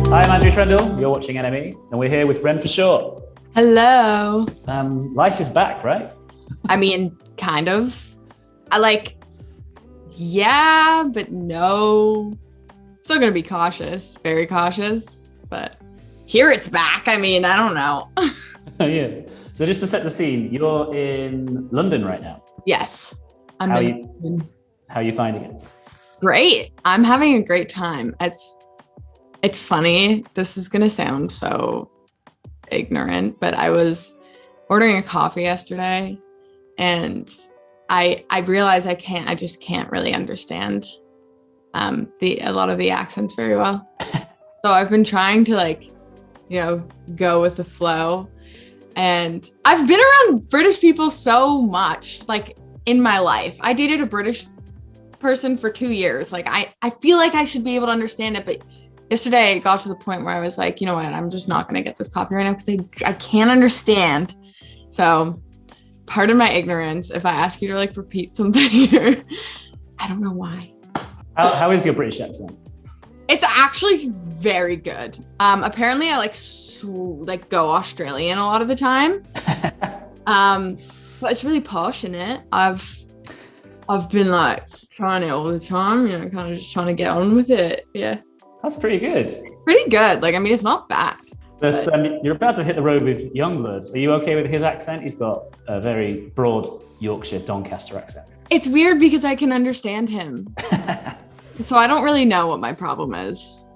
Hi, I'm Andrew Trendle. You're watching NME, and we're here with renforshort. Hello. Life is back, right? I mean, kind of. Yeah, but no. Still gonna be cautious, very cautious, but here it's back. I mean, I don't know. Yeah. So just to set the scene, you're in London right now. Yes. How are you finding it? Great. I'm having a great time. It's funny. This is gonna sound so ignorant, but I was ordering a coffee yesterday and I realized I just can't really understand a lot of the accents very well. So I've been trying to go with the flow. And I've been around British people so much, in my life. I dated a British person for 2 years. I feel like I should be able to understand it, but yesterday it got to the point where I was like, you know what, I'm just not gonna get this coffee right now because I can't understand. So pardon my ignorance if I ask you to repeat something here. I don't know why. How is your British accent? It's actually very good. Apparently I go Australian a lot of the time. But it's really posh in it. I've been trying it all the time, kind of just trying to get on with it. Yeah. That's pretty good. Pretty good. It's not bad. But you're about to hit the road with YUNGBLUD. Are you okay with his accent? He's got a very broad Yorkshire Doncaster accent. It's weird because I can understand him. So I don't really know what my problem is,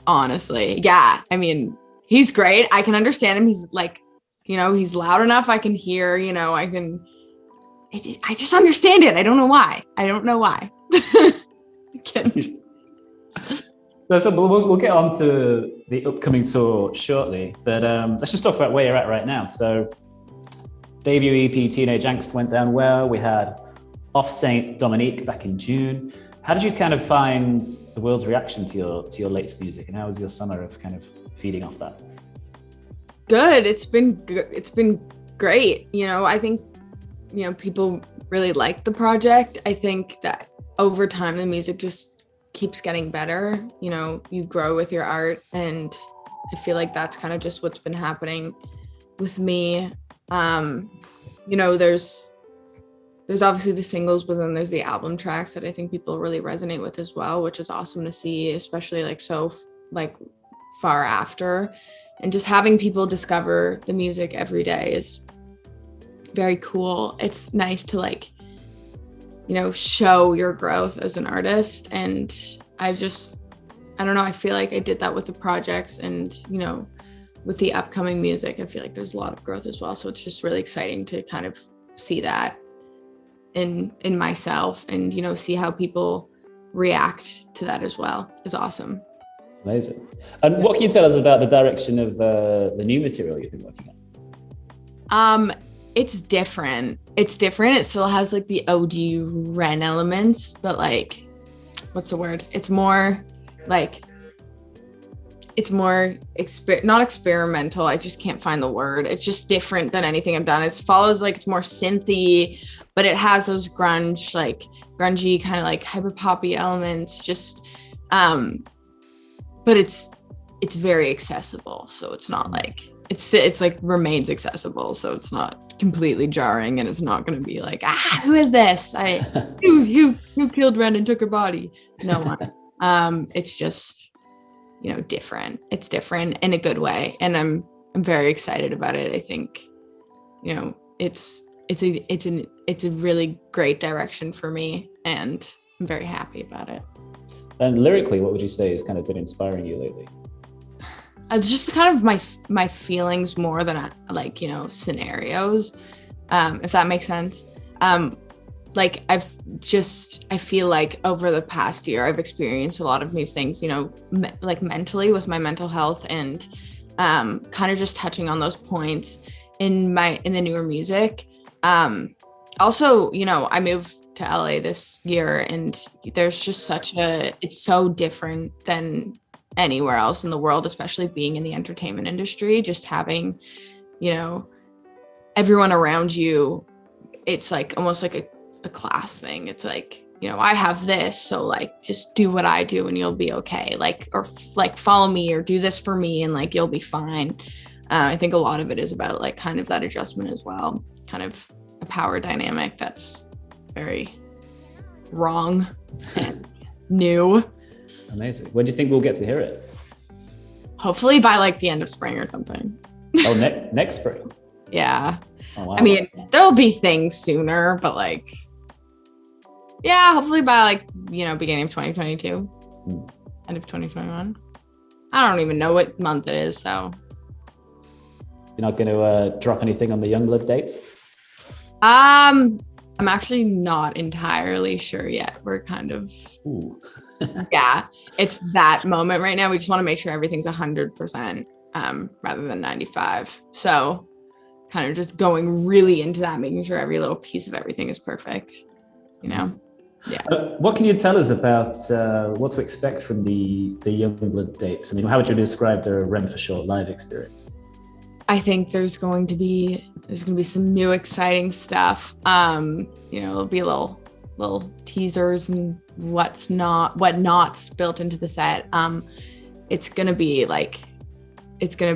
honestly. Yeah, I mean, he's great. I can understand him. He's he's loud enough. I can hear, I just understand it. I don't know why. So we'll get on to the upcoming tour shortly, but let's just talk about where you're at right now. So debut EP Teenage Angst went down well. We had Off Saint Dominique back in June. How did you kind of find the world's reaction to your latest music, and how was your summer of kind of feeding off that? Good. It's been great. I think people really like the project. I think that over time the music just keeps getting better. You grow with your art, and I feel like that's kind of just what's been happening with me. There's obviously the singles, but then there's the album tracks that I think people really resonate with as well, which is awesome to see, especially so far after. And just having people discover the music every day is very cool. It's nice to show your growth as an artist. And I don't know, I feel like I did that with the projects, and with the upcoming music, I feel like there's a lot of growth as well. So it's just really exciting to kind of see that in myself, and see how people react to that as well is awesome. Amazing. And what can you tell us about the direction of the new material you've been working on? It's different. It still has the OG Ren elements, but what's the word? It's more not experimental. I just can't find the word. It's just different than anything I've done. It follows it's more synthy, but it has those grungy kind of hyper poppy elements. But it's very accessible. So it's not it's remains accessible. So it's not completely jarring, and it's not going to be who is this? Who killed Ren and took her body? No one. It's just different. It's different in a good way, and I'm very excited about it. I think it's a really great direction for me, and I'm very happy about it. And lyrically, what would you say has kind of been inspiring you lately? Just kind of my feelings more than scenarios, if that makes sense. I feel like over the past year, I've experienced a lot of new things, mentally with my mental health, and kind of just touching on those points in the newer music. Also, I moved to LA this year, and there's just it's so different than anywhere else in the world, especially being in the entertainment industry, just having, everyone around you. It's almost a class thing. It's you know, I have this, so like just do what I do and you'll be okay. Like, or like follow me or do this for me and like you'll be fine. I think a lot of it is about like kind of that adjustment as well, kind of a power dynamic that's very wrong and new. Amazing. When do you think we'll get to hear it? Hopefully by like the end of spring or something. Oh, next spring. Yeah. Oh, wow. I mean, there'll be things sooner, but like, yeah, hopefully by like, you know, beginning of 2022, end of 2021. I don't even know what month it is, so. You're not going to drop anything on the YUNGBLUD dates? I'm actually not entirely sure yet. We're kind of, yeah, it's that moment right now. We just want to make sure everything's 100% rather than 95. So kind of just going really into that, making sure every little piece of everything is perfect, you know? Yeah. What can you tell us about what to expect from the YUNGBLUD dates? I mean, how would you describe the renforshort live experience? I think there's going to be some new exciting stuff. You know, there'll be little teasers and what nots built into the set. It's gonna be live. It's gonna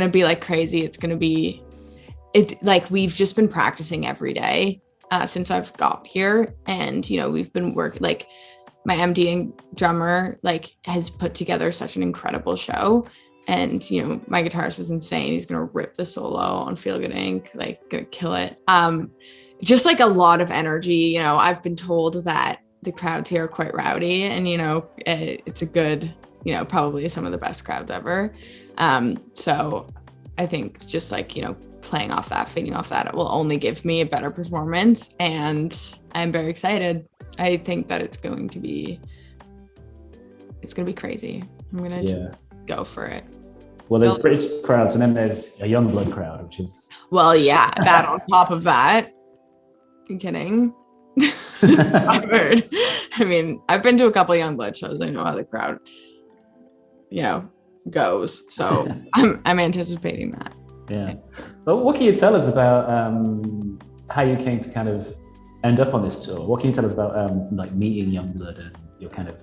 be like crazy. It's like we've just been practicing every day since I've got here, and you know, we've been working, like my MD and drummer like has put together such an incredible show. And, you know, my guitarist is insane. He's going to rip the solo on Feel Good Inc., like going to kill it. Just like a lot of energy. You know, I've been told that the crowds here are quite rowdy and, you know, it's a good, you know, probably some of the best crowds ever. So I think just like, you know, playing off that, feeding off that, it will only give me a better performance. And I'm very excited. I think that it's going to be crazy. I'm going to just go for it. Well, there's British crowds and then there's a YUNGBLUD crowd, which is... Well, yeah, that on top of that. I'm kidding. I mean, I've been to a couple of YUNGBLUD shows. I know how the crowd, you know, goes. So I'm anticipating that. Yeah. But what can you tell us about how you came to kind of end up on this tour? What can you tell us about like meeting YUNGBLUD and your kind of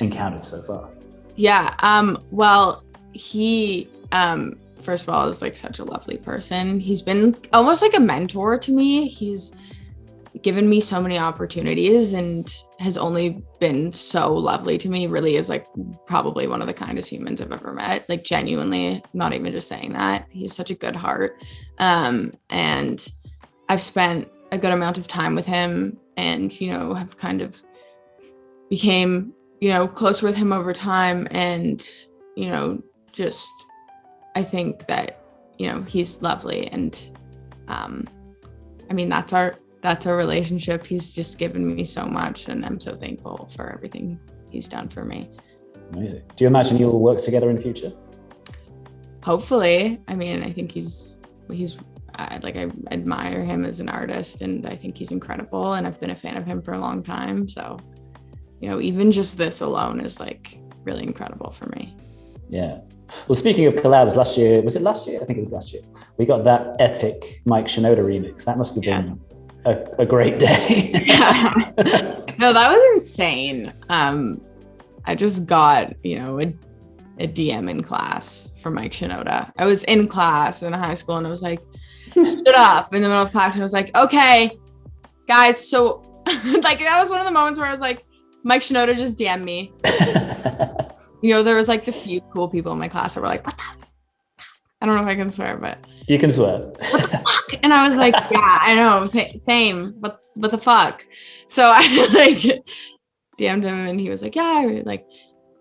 encounter so far? Yeah. Well, he, first of all, is like such a lovely person. He's been almost like a mentor to me. He's given me so many opportunities and has only been so lovely to me. Really is like probably one of the kindest humans I've ever met. Like genuinely, not even just saying that. He's such a good heart. And I've spent a good amount of time with him and, you know, have kind of became, you know, close with him over time. And, you know, just, I think that, you know, he's lovely. And, I mean, that's our relationship. He's just given me so much and I'm so thankful for everything he's done for me. Amazing. Do you imagine you'll work together in the future? Hopefully. I mean, I think he's like, I admire him as an artist and I think he's incredible and I've been a fan of him for a long time. So, you know, even just this alone is like really incredible for me. Yeah. Well, speaking of collabs, last year, was it last year? I think it was last year. We got that epic Mike Shinoda remix. That must have been a great day. Yeah. No, that was insane. I just got, you know, a DM in class from Mike Shinoda. I was in class in high school and I was like, stood up in the middle of class and I was like, okay, guys. So like, that was one of the moments where I was like, Mike Shinoda just DM'd me. You know, there was like the few cool people in my class that were like, what the fuck? I don't know if I can swear, but. You can swear. What the fuck? And I was like, yeah, I know, same, but what the fuck? So I like DM'd him and he was like, yeah, like,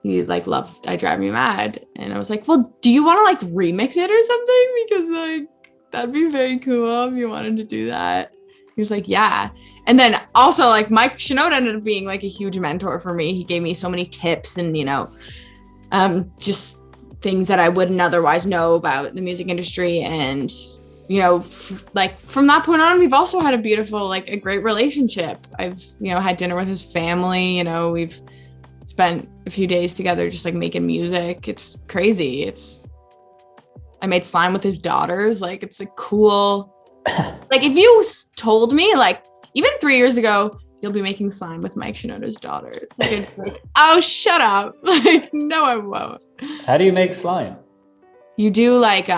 he like loved I Drive Me Mad. And I was like, well, do you want to like remix it or something? Because like, that'd be very cool if you wanted to do that. He was like, yeah. And then also like Mike Shinoda ended up being like a huge mentor for me. He gave me so many tips and, you know, just things that I wouldn't otherwise know about the music industry. And, you know, like from that point on, we've also had a beautiful, like a great relationship. I've, you know, had dinner with his family, you know, we've spent a few days together just like making music. It's crazy. I made slime with his daughters. Like, it's a cool, like if you told me like even 3 years ago, you'll be making slime with Mike Shinoda's daughters. Like, it's like, oh, shut up. Like, no, I won't. How do you make slime? You do like,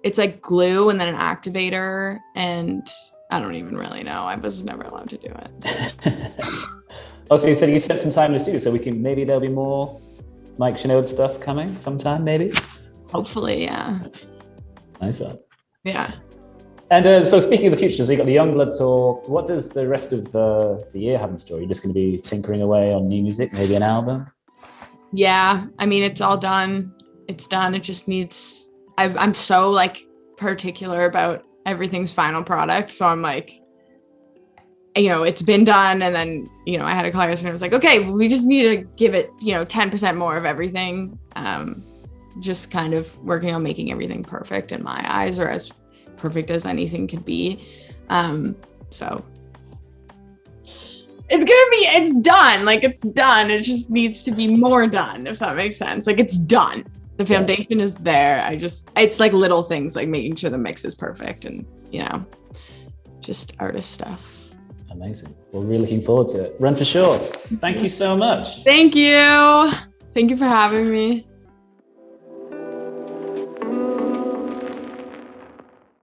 it's like glue and then an activator, and I don't even really know. I was never allowed to do it. Also, you said you spent some time in the studio, so maybe there'll be more Mike Shinoda stuff coming sometime, maybe? Hopefully, yeah. Nice one. Yeah. And so speaking of the future, so you got the YUNGBLUD tour. What does the rest of the year have in store? You're just going to be tinkering away on new music, maybe an album? Yeah. I mean, it's all done. It's done. It just needs, I'm so like particular about everything's final product. So I'm like, you know, it's been done. And then, you know, I had a call yesterday and I was like, okay, we just need to give it, you know, 10% more of everything. Just kind of working on making everything perfect in my eyes, or as perfect as anything could be. So it's done. Like, it's done. It just needs to be more done, if that makes sense. Like, it's done. The foundation is there. It's like little things, like making sure the mix is perfect and, you know, just artist stuff. Amazing. Well, really looking forward to it. Renforshort, thank you so much. Thank you. Thank you for having me.